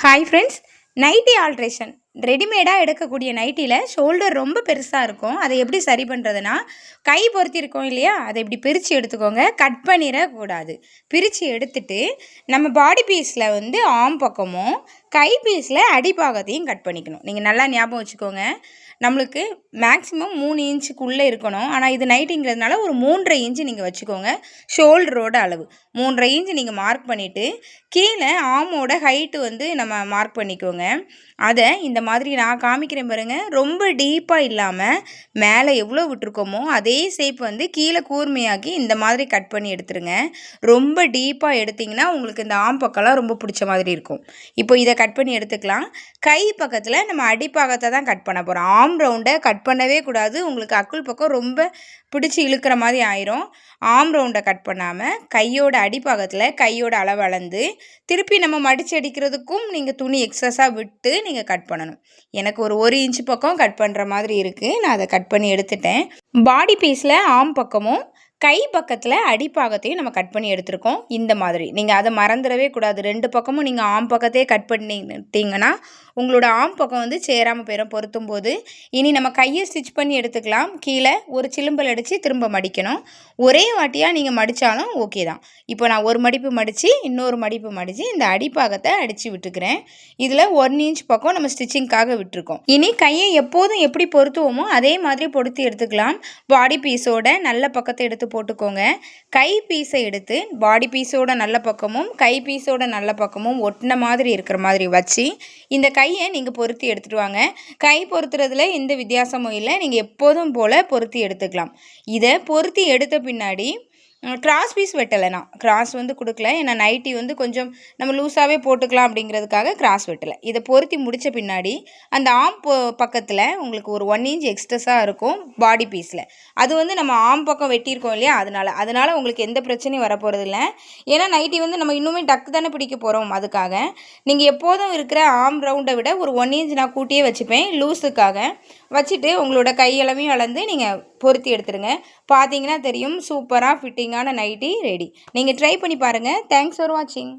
Hi friends, nightie alteration ரெடிமேடாக எடுக்கக்கூடிய நைட்டியில் shoulder ரொம்ப பெருசாக இருக்கும். அதை எப்படி சரி பண்ணுறதுனா, கை பொருத்தியிருக்கோம் இல்லையா, அதை இப்படி பிரித்து எடுத்துக்கோங்க. கட் பண்ணிடக்கூடாது. பிரித்து எடுத்துட்டு நம்ம பாடி பீஸில் ஆம் பக்கமும் கை பீஸில் அடிப்பாகத்தையும் கட் பண்ணிக்கணும். நீங்கள் நல்லா ஞாபகம் வச்சுக்கோங்க. நம்மளுக்கு மேக்ஸிமம் 3 இன்ச்சுக்குள்ளே இருக்கணும். ஆனால் இது நைட்டிங்கிறதுனால ஒரு 3.5 இன்ச்சு நீங்கள் வச்சுக்கோங்க. ஷோல்டரோட அளவு 3.5 இன்ச்சு நீங்கள் மார்க் பண்ணிவிட்டு கீழே ஆமோட ஹைட்டு நம்ம மார்க் பண்ணிக்கோங்க. அதை இந்த மாதிரி நான் காமிக்கிறேன் பாருங்கள். ரொம்ப டீப்பாக இல்லாமல் மேலே எவ்வளோ விட்டுருக்கோமோ அதே ஷேப் கீழே கூர்மையாக்கி இந்த மாதிரி கட் பண்ணி எடுத்துருங்க. ரொம்ப டீப்பாக எடுத்திங்கன்னா உங்களுக்கு இந்த ஆம் பக்கம்லாம் ரொம்ப பிடிச்ச மாதிரி இருக்கும். இப்போ இதை கட் பண்ணி எடுத்துக்கலாம். கை பக்கத்தில் நம்ம அடிப்பாகத்தை தான் கட் பண்ண போகிறோம். ஆம் ரவுண்டை கட் பண்ணவே கூடாது. உங்களுக்கு அக்குள் பக்கம் ரொம்ப பிடிச்சி இழுக்கிற மாதிரி ஆயிரும். ஆம் ரவுண்டை கட் பண்ணாமல் கையோட அடிப்பாகத்தில் கையோட அளவு அளந்து திருப்பி நம்ம மடித்து அடிக்கிறதுக்கும் நீங்கள் துணி எக்ஸஸாக விட்டு நீங்கள் கட் பண்ணணும். எனக்கு ஒரு இன்ச்சு பக்கம் கட் பண்ணுற மாதிரி இருக்குது. நான் அதை கட் பண்ணி எடுத்துட்டேன். பாடி பீஸில் ஆம் பக்கமும் கை பக்கத்தில் அடிப்பாகத்தையும் நம்ம கட் பண்ணி எடுத்துருக்கோம். இந்த மாதிரி நீங்கள் அதை மறந்துடவே கூடாது. 2 பக்கமும் நீங்கள் ஆம் பக்கத்தையே கட் பண்ணிட்டீங்கன்னா உங்களோட ஆம் பக்கம் சேராமல் போயிடும் பொருத்தும் போது. இனி நம்ம கையை ஸ்டிச் பண்ணி எடுத்துக்கலாம். கீழே ஒரு சிலும்பல் அடித்து திரும்ப மடிக்கணும். ஒரே வாட்டியாக நீங்கள் மடித்தாலும் ஓகே தான். இப்போ நான் ஒரு மடிப்பு மடித்து இன்னொரு மடிப்பு மடித்து இந்த அடிப்பாகத்தை அடித்து விட்டுக்கிறேன். இதில் 1 இன்ச் பக்கம் நம்ம ஸ்டிச்சிங்காக விட்டுருக்கோம். இனி கையை எப்போதும் எப்படி பொருத்துவோமோ அதே மாதிரி பொருத்தி எடுத்துக்கலாம். பாடி பீஸோட நல்ல பக்கத்தை எடுத்து போட்டுக்கோங்க. கை பீஸை எடுத்து பாடி பீஸோட நல்ல பக்கமும் கை பீஸோட நல்ல பக்கமும் ஒட்டின மாதிரி இருக்கிற மாதிரி வச்சு இந்த கையை நீங்கள் பொருத்தி எடுத்துகிட்டு வாங்க. கை பொருத்துறதுல எந்த வித்தியாசமும் இல்லை. நீங்கள் எப்போதும் போல் பொருத்தி எடுத்துக்கலாம். இதை பொருத்தி எடுத்த பின்னாடி கிராஸ் பீஸ் வெட்டலைனா கிராஸ் கொடுக்கல. ஏன்னா நைட்டி கொஞ்சம் நம்ம லூஸாகவே போட்டுக்கலாம் அப்படிங்கிறதுக்காக கிராஸ் வெட்டலை. இதை பொருத்தி முடித்த பின்னாடி அந்த ஆம் பக்கத்தில் உங்களுக்கு ஒரு 1 இன்ச் எக்ஸ்ட்ரஸாக இருக்கும் பாடி பீஸில். அது நம்ம ஆம் பக்கம் வெட்டியிருக்கோம் இல்லையா, அதனால் உங்களுக்கு எந்த பிரச்சனையும் வரப்போகிறது இல்லை. ஏன்னா நைட்டி நம்ம இன்னுமே டக்கு தானே பிடிக்க போகிறோம். அதுக்காக நீங்கள் எப்போதும் இருக்கிற ஆம் ரவுண்டை விட ஒரு 1 இன்ச் நான் கூட்டியே வச்சுப்பேன் லூஸுக்காக. வச்சுட்டு உங்களோட கையளவையும் அளந்து நீங்கள் பொருத்தி எடுத்துருங்க. பார்த்தீங்கன்னா தெரியும், சூப்பராக ஃபிட்டிங்கான நைட்டி ரெடி. நீங்கள் ட்ரை பண்ணி பாருங்கள். தேங்க்ஸ் ஃபார் வாட்சிங்.